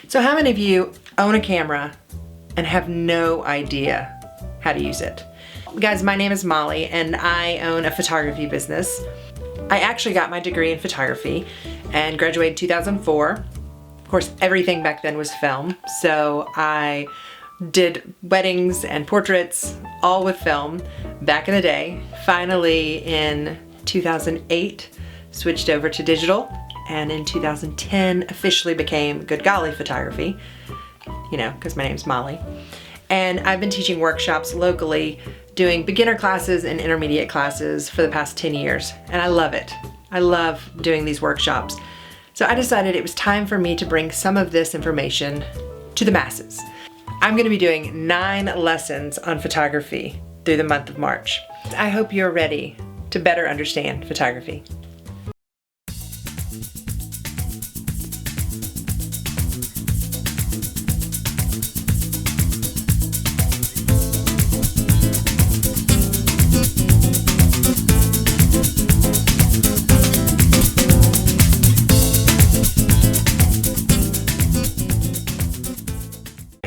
So how many of you own a camera and have no idea how to use it? Guys, my name is Molly and I own a photography business. I actually got my degree in photography and graduated in 2004. Of course, everything back then was film, so I did weddings and portraits, all with film back in the day. Finally, in 2008, switched over to digital, and in 2010 officially became Golly photography, you know, because my name's Molly. And I've been teaching workshops locally, doing beginner classes and intermediate classes for the past 10 years, and I love it. I love doing these workshops. So I decided it was time for me to bring some of this information to the masses. I'm gonna be doing 9 lessons on photography through the month of March. I hope you're ready to better understand photography.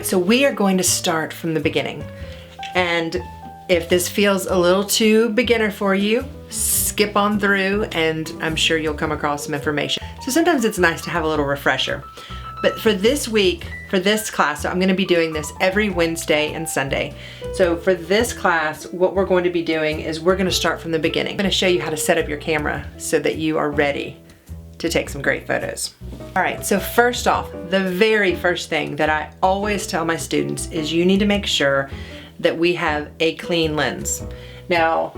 So we are going to start from the beginning. And if this feels a little too beginner for you, skip on through and I'm sure you'll come across some information. So sometimes it's nice to have a little refresher. But for this week, for this class, so I'm gonna be doing this every Wednesday and Sunday. So for this class, what we're going to be doing is we're gonna start from the beginning. I'm gonna show you how to set up your camera so that you are ready to take some great photos. All right, so first off, the very first thing that I always tell my students is you need to make sure that we have a clean lens. Now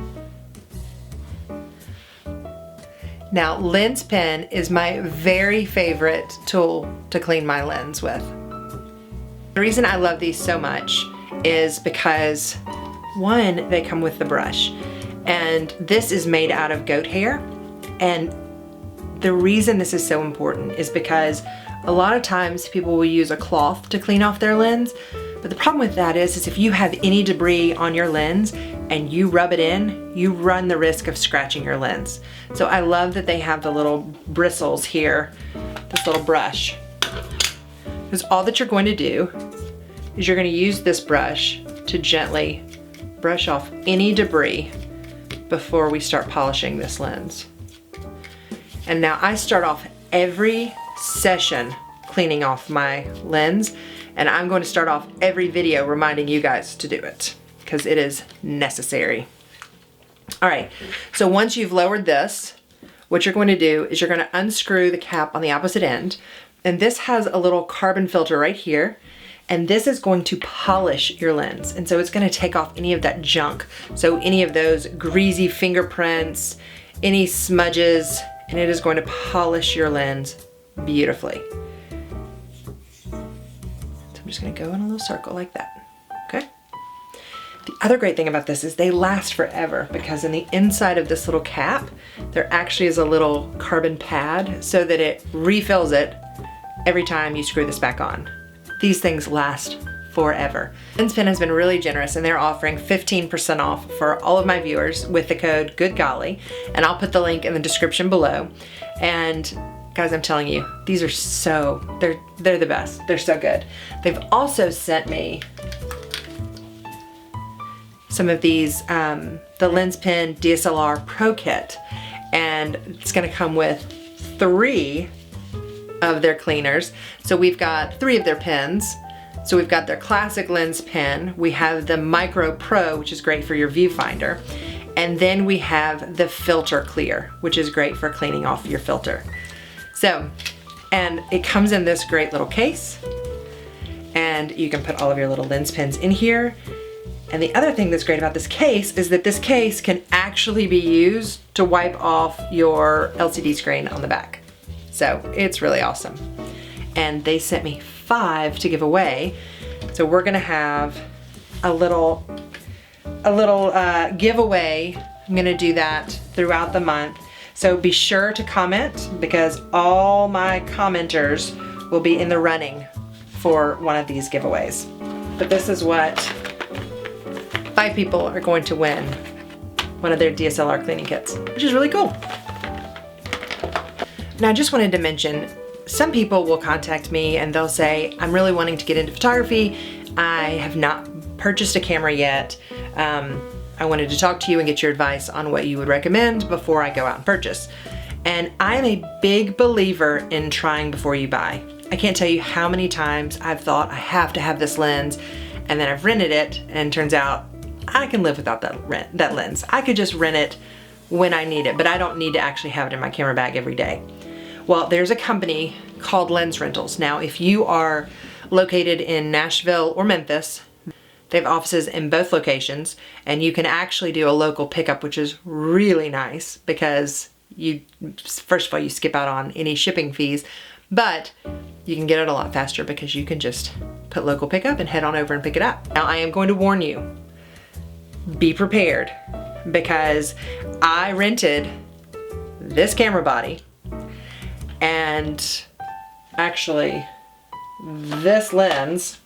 lens pen is my very favorite tool to clean my lens with. The reason I love these so much is because, one, they come with the brush, and this is made out of goat hair, and the reason this is so important is because a lot of times people will use a cloth to clean off their lens, but the problem with that is if you have any debris on your lens and you rub it in, you run the risk of scratching your lens. So I love that they have the little bristles here, this little brush. Because all that you're going to do is you're going to use this brush to gently brush off any debris before we start polishing this lens. And now I start off every session cleaning off my lens, and I'm going to start off every video reminding you guys to do it because it is necessary. All right, so once you've lowered this, what you're going to do is you're going to unscrew the cap on the opposite end, and this has a little carbon filter right here, and this is going to polish your lens, and so it's going to take off any of that junk, so any of those greasy fingerprints, any smudges, and it is going to polish your lens beautifully. So I'm just gonna go in a little circle like that, okay? The other great thing about this is they last forever because in the inside of this little cap, there actually is a little carbon pad so that it refills it every time you screw this back on. These things last forever. Lens Pen has been really generous and they're offering 15% off for all of my viewers with the code GOODGOLLY, and I'll put the link in the description below. And guys, I'm telling you, these are they're the best. They're so good. They've also sent me some of these, the Lens Pen DSLR Pro Kit, and it's gonna come with 3 of their cleaners. So we've got 3 of their pens. So we've got their classic lens pen, we have the Micro Pro, which is great for your viewfinder, and then we have the Filter Clear, which is great for cleaning off your filter. So, and it comes in this great little case, and you can put all of your little lens pens in here. And the other thing that's great about this case is that this case can actually be used to wipe off your LCD screen on the back. So it's really awesome. And they sent me 5 to give away. So we're gonna have a little giveaway. I'm gonna do that throughout the month. So be sure to comment because all my commenters will be in the running for one of these giveaways. But this is what 5 people are going to win one of their DSLR cleaning kits, which is really cool. Now I just wanted to mention, some people will contact me and they'll say, I'm really wanting to get into photography. I have not purchased a camera yet. I wanted to talk to you and get your advice on what you would recommend before I go out and purchase. And I am a big believer in trying before you buy. I can't tell you how many times I've thought I have to have this lens, and then I've rented it, and turns out I can live without that lens. I could just rent it when I need it, but I don't need to actually have it in my camera bag every day. Well, there's a company called Lens Rentals. Now, if you are located in Nashville or Memphis, they have offices in both locations, and you can actually do a local pickup, which is really nice because first of all, you skip out on any shipping fees, but you can get it a lot faster because you can just put local pickup and head on over and pick it up. Now, I am going to warn you, be prepared, because I rented this camera body and actually this lens,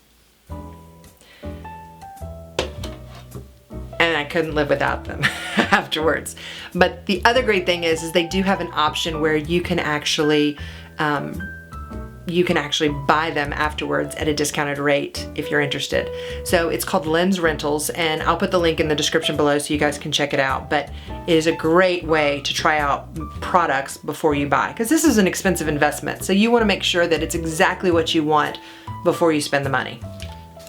and I couldn't live without them afterwards. But the other great thing is they do have an option where you can actually buy them afterwards at a discounted rate if you're interested. So it's called Lens Rentals, and I'll put the link in the description below so you guys can check it out. But it is a great way to try out products before you buy, because this is an expensive investment. So you want to make sure that it's exactly what you want before you spend the money.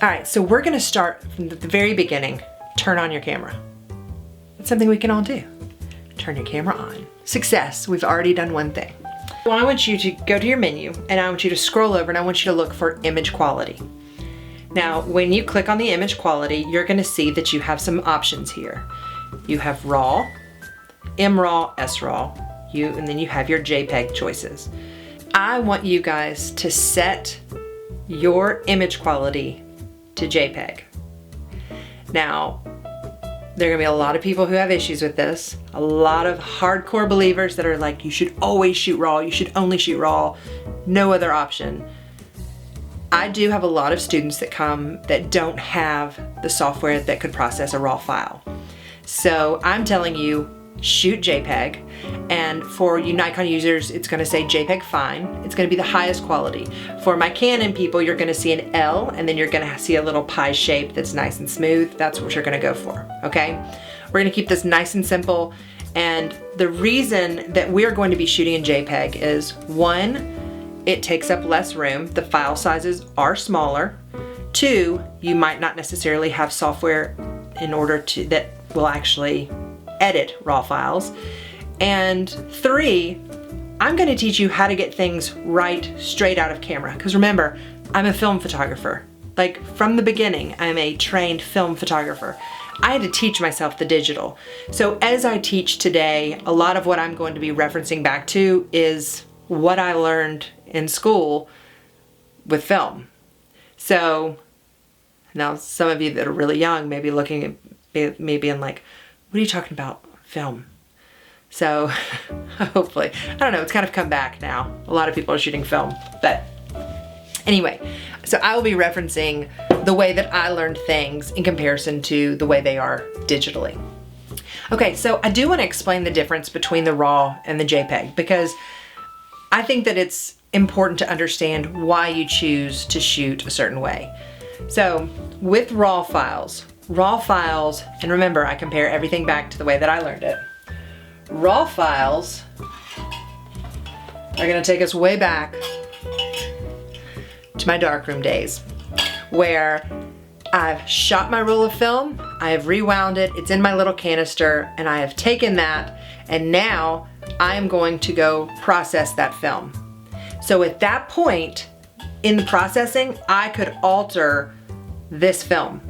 All right, so we're gonna start from the very beginning. Turn on your camera. It's something we can all do. Turn your camera on. Success, we've already done one thing. Well, I want you to go to your menu, and I want you to scroll over, and I want you to look for image quality. Now, when you click on the image quality, you're gonna see that you have some options here. You have RAW, MRAW, SRAW, and then you have your JPEG choices. I want you guys to set your image quality to JPEG. Now, there are gonna be a lot of people who have issues with this. A lot of hardcore believers that are like, you should always shoot RAW, you should only shoot RAW, no other option. I do have a lot of students that come that don't have the software that could process a RAW file. So I'm telling you, shoot JPEG, and for you Nikon users, it's gonna say JPEG fine. It's gonna be the highest quality. For my Canon people, you're gonna see an L, and then you're gonna see a little pie shape that's nice and smooth. That's what you're gonna go for, okay? We're gonna keep this nice and simple, and the reason that we're going to be shooting in JPEG is, one, it takes up less room. The file sizes are smaller. Two, you might not necessarily have software in order to, that will actually edit RAW files. And three, I'm gonna teach you how to get things right straight out of camera. Because remember, I'm a film photographer. Like from the beginning, I'm a trained film photographer. I had to teach myself the digital. So as I teach today, a lot of what I'm going to be referencing back to is what I learned in school with film. So now some of you that are really young may be looking at me being like, what are you talking about? Film. So hopefully, I don't know, it's kind of come back now. A lot of people are shooting film, but anyway, so I will be referencing the way that I learned things in comparison to the way they are digitally. Okay, so I do want to explain the difference between the RAW and the JPEG, because I think that it's important to understand why you choose to shoot a certain way. So with RAW files, and remember, I compare everything back to the way that I learned it. RAW files are gonna take us way back to my darkroom days, where I've shot my roll of film, I have rewound it, it's in my little canister, and I have taken that, and now I'm going to go process that film. So at that point in the processing, I could alter this film.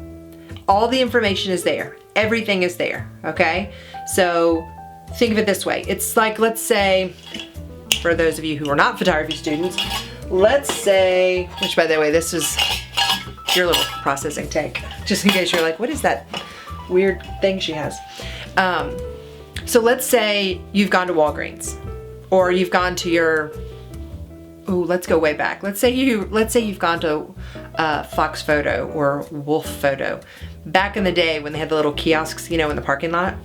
All the information is there. Everything is there, okay? So think of it this way. It's like, let's say, for those of you who are not photography students, let's say, which by the way, this is your little processing tank, just in case you're like, what is that weird thing she has? So let's say you've gone to Walgreens, or you've gone to your, let's go way back. Let's say you've gone to Fox Photo or Wolf Photo. Back in the day when they had the little kiosks, in the parking lot.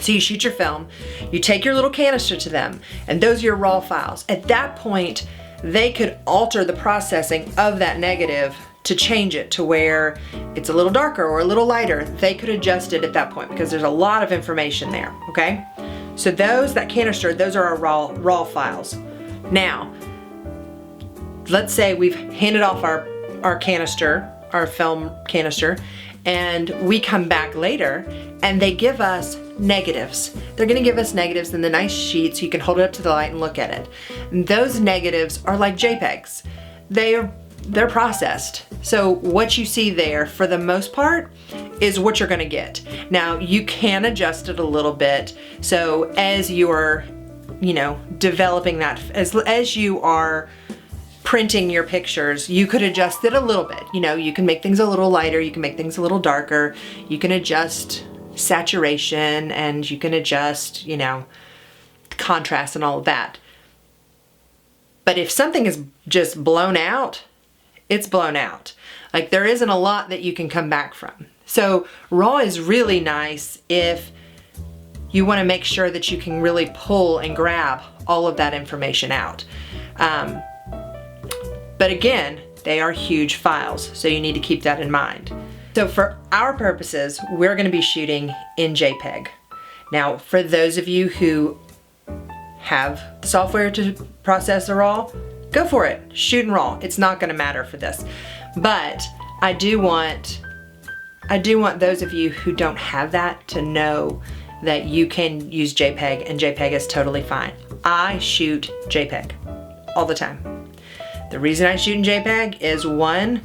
So you shoot your film, you take your little canister to them, and those are your RAW files. At that point, they could alter the processing of that negative to change it to where it's a little darker or a little lighter. They could adjust it at that point because there's a lot of information there, okay? So that canister, those are our raw files. Now, let's say we've handed off our canister, our film canister, and we come back later and they give us negatives. They're gonna give us negatives in the nice sheet so you can hold it up to the light and look at it. And those negatives are like JPEGs. They're processed. So what you see there, for the most part, is what you're gonna get. Now, you can adjust it a little bit. So as you're, developing that, as you are printing your pictures, you could adjust it a little bit. You can make things a little lighter, you can make things a little darker, you can adjust saturation, and you can adjust, contrast and all of that. But if something is just blown out, it's blown out. Like, there isn't a lot that you can come back from. So RAW is really nice if you want to make sure that you can really pull and grab all of that information out. But again, they are huge files, so you need to keep that in mind. So for our purposes, we're going to be shooting in JPEG. Now, for those of you who have software to process the RAW, go for it. Shoot in RAW. It's not going to matter for this. But I do want those of you who don't have that to know that you can use JPEG, and JPEG is totally fine. I shoot JPEG all the time. The reason I shoot in JPEG is, one,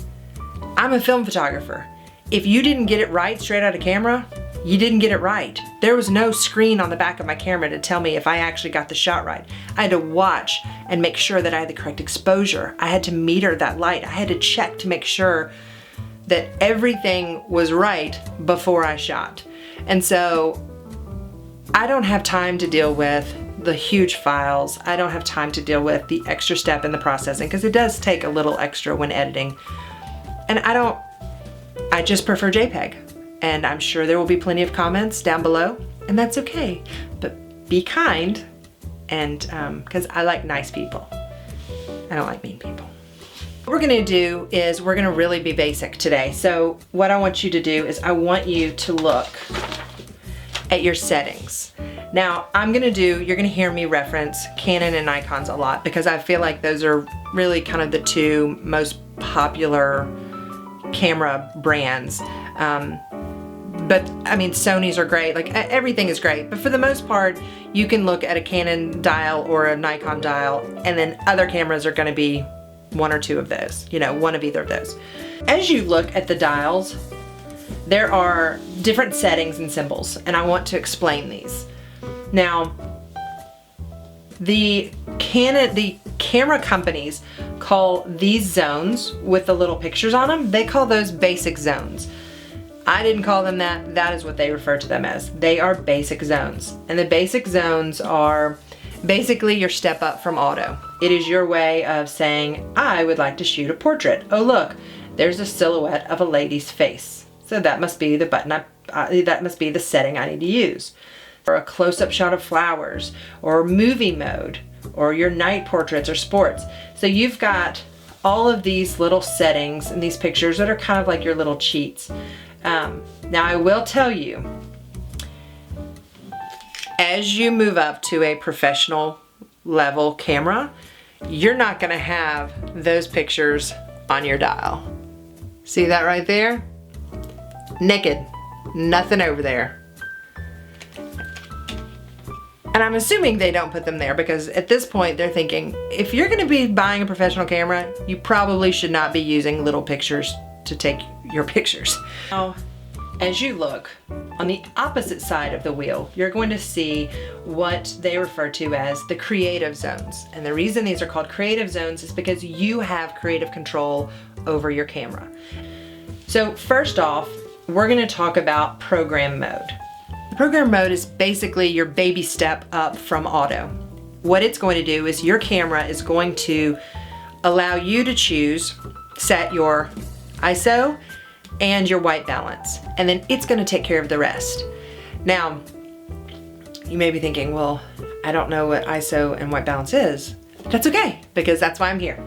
I'm a film photographer. If you didn't get it right straight out of camera, you didn't get it right. There was no screen on the back of my camera to tell me if I actually got the shot right. I had to watch and make sure that I had the correct exposure. I had to meter that light. I had to check to make sure that everything was right before I shot. And so I don't have time to deal with the huge files. I don't have time to deal with the extra step in the processing, because it does take a little extra when editing. And I just prefer JPEG. And I'm sure there will be plenty of comments down below, and that's okay. But be kind, and because I like nice people. I don't like mean people. What we're gonna do is we're gonna really be basic today. So what I want you to do is I want you to look at your settings. Now, you're gonna hear me reference Canon and Nikons a lot, because I feel like those are really kind of the two most popular camera brands. But I mean, Sony's are great, like everything is great, but for the most part, you can look at a Canon dial or a Nikon dial, and then other cameras are gonna be one or two of those, one of either of those. As you look at the dials, there are different settings and symbols, and I want to explain these. Now, the camera companies call these zones with the little pictures on them, they call those basic zones. I didn't call them that. That is what they refer to them as. They are basic zones. And the basic zones are basically your step up from auto. It is your way of saying, I would like to shoot a portrait. Oh look, there's a silhouette of a lady's face. So that must be the button, that must be the setting I need to use. Or a close-up shot of flowers, or movie mode, or your night portraits or sports. So you've got all of these little settings and these pictures that are kind of like your little cheats. Now I will tell you, as you move up to a professional level camera, you're not gonna have those pictures on your dial. See that right there? Naked, nothing over there. And I'm assuming they don't put them there because at this point they're thinking, if you're gonna be buying a professional camera, you probably should not be using little pictures to take your pictures. Now, as you look on the opposite side of the wheel, you're going to see what they refer to as the creative zones. And the reason these are called creative zones is because you have creative control over your camera. So first off, we're gonna talk about program mode. The program mode is basically your baby step up from auto. What it's going to do is your camera is going to allow you to set your ISO and your white balance, and then it's going to take care of the rest. Now, you may be thinking, well, I don't know what ISO and white balance is. that's okay, because that's why I'm here.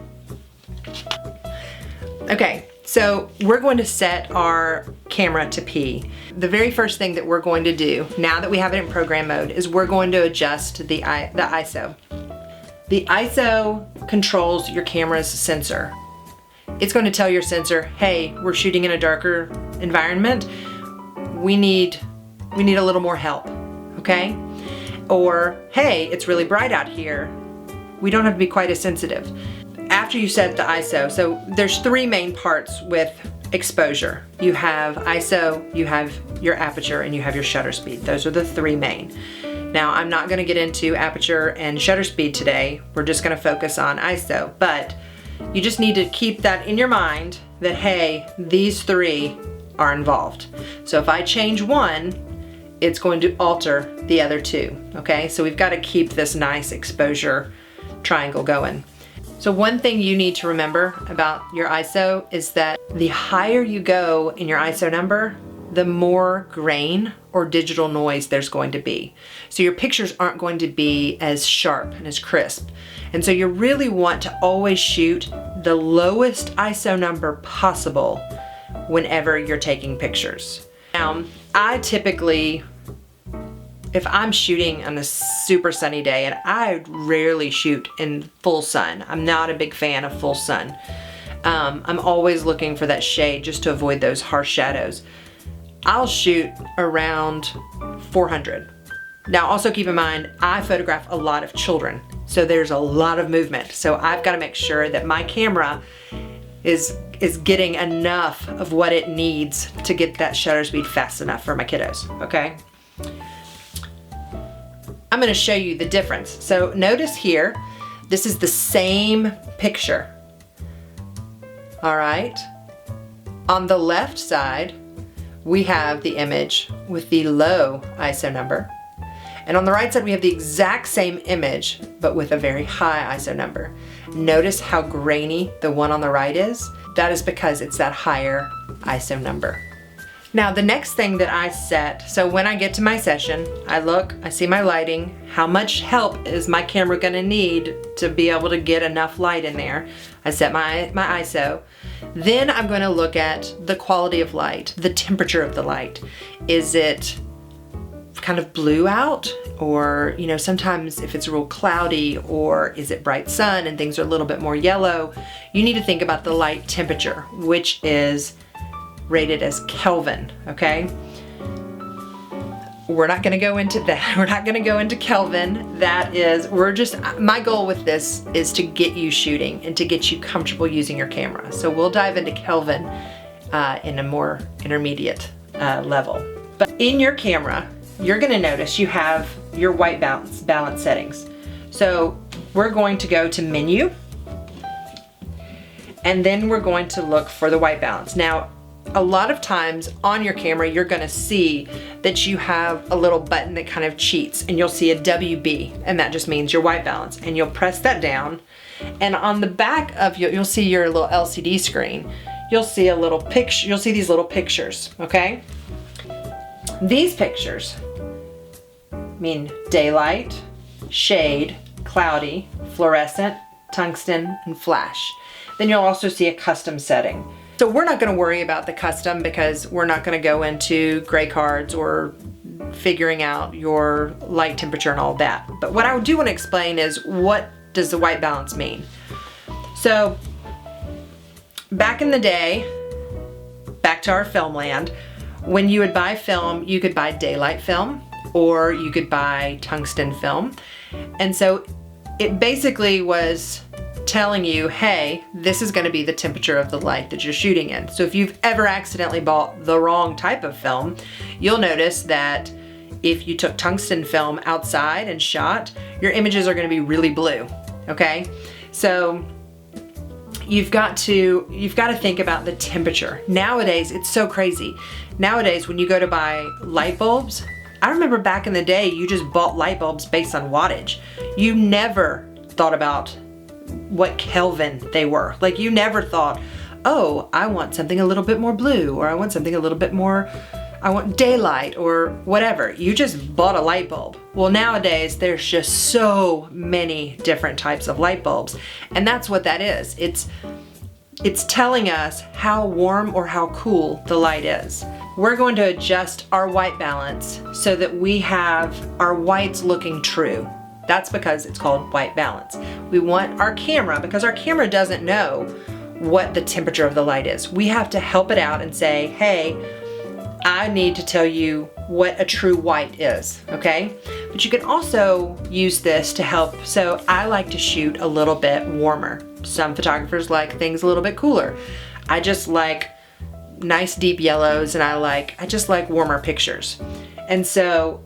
Okay, so we're going to set our camera to P. The very first thing that we're going to do, now that we have it in program mode, is we're going to adjust the ISO. The ISO controls your camera's sensor. It's going to tell your sensor, hey, we're shooting in a darker environment. We need a little more help, okay? Or, hey, it's really bright out here. We don't have to be quite as sensitive. After you set the ISO, so there's three main parts with exposure. You have ISO, you have your aperture, and you have your shutter speed. Those are the three main. Now, I'm not gonna get into aperture and shutter speed today. We're just gonna focus on ISO, but you just need to keep that in your mind that, hey, these three are involved. So if I change one, it's going to alter the other two, okay? So we've got to keep this nice exposure triangle going. So one thing you need to remember about your ISO is that the higher you go in your ISO number, the more grain or digital noise there's going to be. So your pictures aren't going to be as sharp and as crisp. And so you really want to always shoot the lowest ISO number possible whenever you're taking pictures. Now, I typically, if I'm shooting on a super sunny day, and I rarely shoot in full sun. I'm not a big fan of full sun. I'm always looking for that shade just to avoid those harsh shadows. I'll shoot around 400. Now also keep in mind, I photograph a lot of children, so there's a lot of movement. So I've got to make sure that my camera is getting enough of what it needs to get that shutter speed fast enough for my kiddos, okay? I'm gonna show you the difference. So notice here, this is the same picture, all right? On the left side, we have the image with the low ISO number. And on the right side, we have the exact same image, but with a very high ISO number. Notice how grainy the one on the right is? That is because it's that higher ISO number. Now, the next thing that I set, so when I get to my session, I look, I see my lighting, how much help is my camera gonna need to be able to get enough light in there. I set my ISO. Then I'm gonna look at the quality of light, the temperature of the light. Is it kind of blue out? Or, you know, sometimes if it's real cloudy, or is it bright sun and things are a little bit more yellow, you need to think about the light temperature, which is rated as Kelvin, okay? We're not gonna go into that. We're not gonna go into Kelvin. That is, my goal with this is to get you shooting and to get you comfortable using your camera. So we'll dive into Kelvin in a more intermediate level. But in your camera, you're gonna notice you have your white balance settings. So we're going to go to menu, and then we're going to look for the white balance. Now, a lot of times on your camera, you're gonna see that you have a little button that kind of cheats, and you'll see a WB, and that just means your white balance. And you'll press that down, and on the back of you'll see your little LCD screen. You'll see a little picture, you'll see these little pictures, okay? These pictures mean daylight, shade, cloudy, fluorescent, tungsten, and flash. Then you'll also see a custom setting. So we're not gonna worry about the custom because we're not gonna go into gray cards or figuring out your light temperature and all that. But what I do wanna explain is, what does the white balance mean? So back in the day, back to our film land, when you would buy film, you could buy daylight film or you could buy tungsten film. And so it basically was telling you, hey, this is gonna be the temperature of the light that you're shooting in. So if you've ever accidentally bought the wrong type of film, you'll notice that if you took tungsten film outside and shot, your images are gonna be really blue, okay? So you've got to think about the temperature. Nowadays, it's so crazy. Nowadays, when you go to buy light bulbs, I remember back in the day, you just bought light bulbs based on wattage. You never thought about what Kelvin they were. Like, you never thought, oh, I want something a little bit more blue, or I want something a little bit more I want daylight or whatever. You just bought a light bulb. Well, nowadays there's just so many different types of light bulbs, and that's what that is. It's telling us how warm or how cool the light is. We're going to adjust our white balance so that we have our whites looking true. That's because it's called white balance. We want our camera, because our camera doesn't know what the temperature of the light is. We have to help it out and say, hey, I need to tell you what a true white is, okay? But you can also use this to help. So I like to shoot a little bit warmer. Some photographers like things a little bit cooler. I just like nice deep yellows, and I just like warmer pictures. And so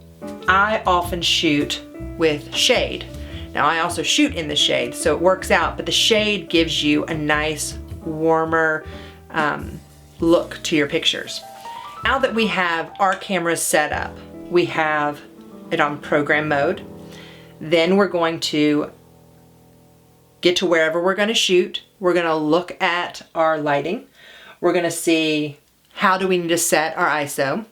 I often shoot with shade. Now I also shoot in the shade, so it works out, but the shade gives you a nice warmer look to your pictures. Now that we have our cameras set up, we have it on program mode, then we're going to get to wherever we're going to shoot. We're going to look at our lighting. We're going to see how do we need to set our ISO.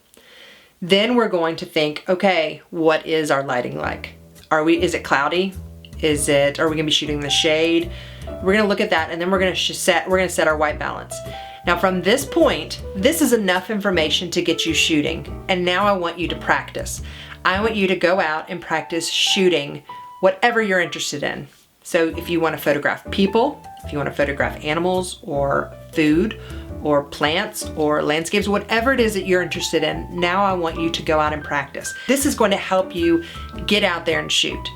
Then we're going to think, okay, what is our lighting like? Is it cloudy? Are we going to be shooting in the shade? We're going to look at that, and then we're going to set our white balance. Now from this point, this is enough information to get you shooting. And now I want you to practice. I want you to go out and practice shooting whatever you're interested in. So if you want to photograph people, if you want to photograph animals or food or plants or landscapes, whatever it is that you're interested in, now I want you to go out and practice. This is going to help you get out there and shoot,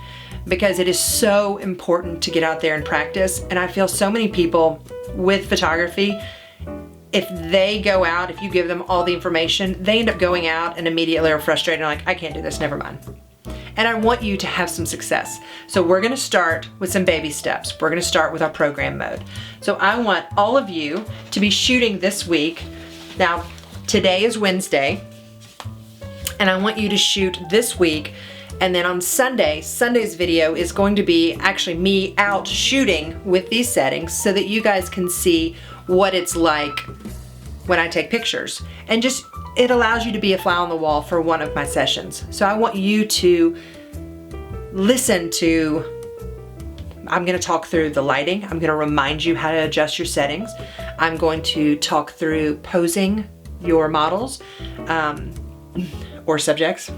because it is so important to get out there and practice. And I feel so many people with photography, if they go out, if you give them all the information, they end up going out and immediately are frustrated and like, I can't do this, never mind. And I want you to have some success. So we're gonna start with some baby steps. We're gonna start with our program mode. So I want all of you to be shooting this week. Now, today is Wednesday, and I want you to shoot this week. And then on Sunday's video is going to be actually me out shooting with these settings so that you guys can see what it's like when I take pictures. And just, it allows you to be a fly on the wall for one of my sessions. So I want you to listen to, I'm gonna talk through the lighting. I'm gonna remind you how to adjust your settings. I'm going to talk through posing your models or subjects.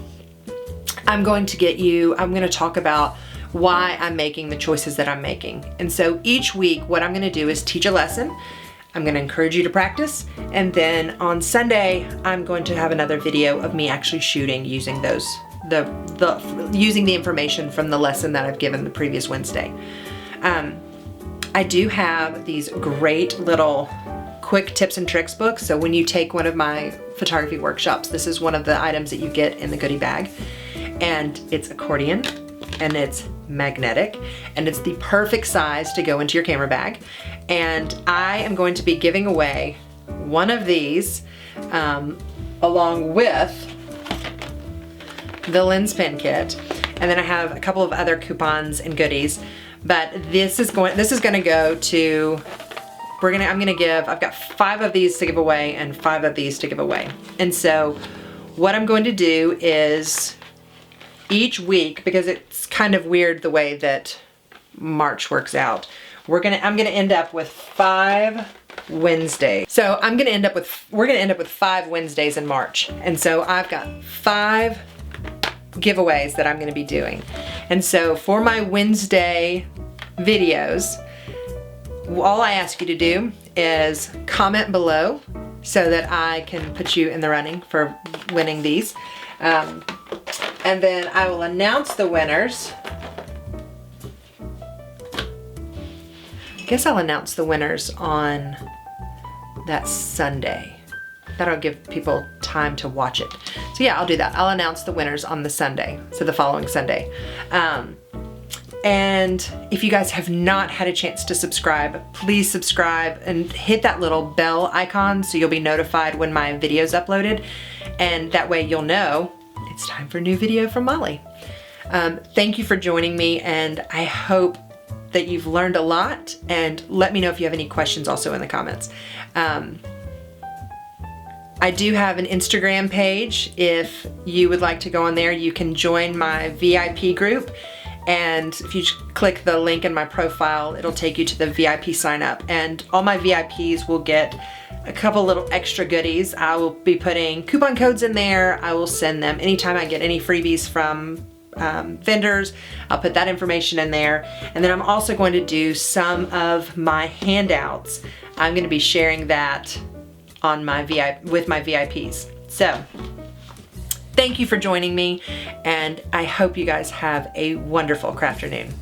I'm going to talk about why I'm making the choices that I'm making. And so each week, what I'm gonna do is teach a lesson. I'm gonna encourage you to practice. And then on Sunday, I'm going to have another video of me actually shooting using using the information from the lesson that I've given the previous Wednesday. I do have these great little quick tips and tricks books. So when you take one of my photography workshops, this is one of the items that you get in the goodie bag. And it's accordion, and it's magnetic, and it's the perfect size to go into your camera bag. And I am going to be giving away one of these along with the lens pen kit. And then I have a couple of other coupons and goodies, but this is going to go to, I've got 5 of these to give away and 5 of these to give away. And so what I'm going to do is each week, because it's kind of weird the way that March works out, I'm gonna end up with 5 Wednesdays. So we're gonna end up with 5 Wednesdays in March. And so I've got 5 giveaways that I'm gonna be doing. And so for my Wednesday videos, all I ask you to do is comment below so that I can put you in the running for winning these. And then I will announce the winners. I guess I'll announce the winners on that Sunday. That'll give people time to watch it. So yeah, I'll do that. I'll announce the winners on the Sunday, so the following Sunday. And if you guys have not had a chance to subscribe, please subscribe and hit that little bell icon so you'll be notified when my video's uploaded. And that way you'll know it's time for a new video from Molly. Thank you for joining me, and I hope that you've learned a lot, and let me know if you have any questions also in the comments. I do have an Instagram page. If you would like to go on there, you can join my VIP group. And if you click the link in my profile, it'll take you to the VIP sign up. And all my VIPs will get a couple little extra goodies. I will be putting coupon codes in there. I will send them anytime I get any freebies from vendors. I'll put that information in there. And then I'm also going to do some of my handouts. I'm going to be sharing that on my with my VIPs. So thank you for joining me, and I hope you guys have a wonderful crafternoon.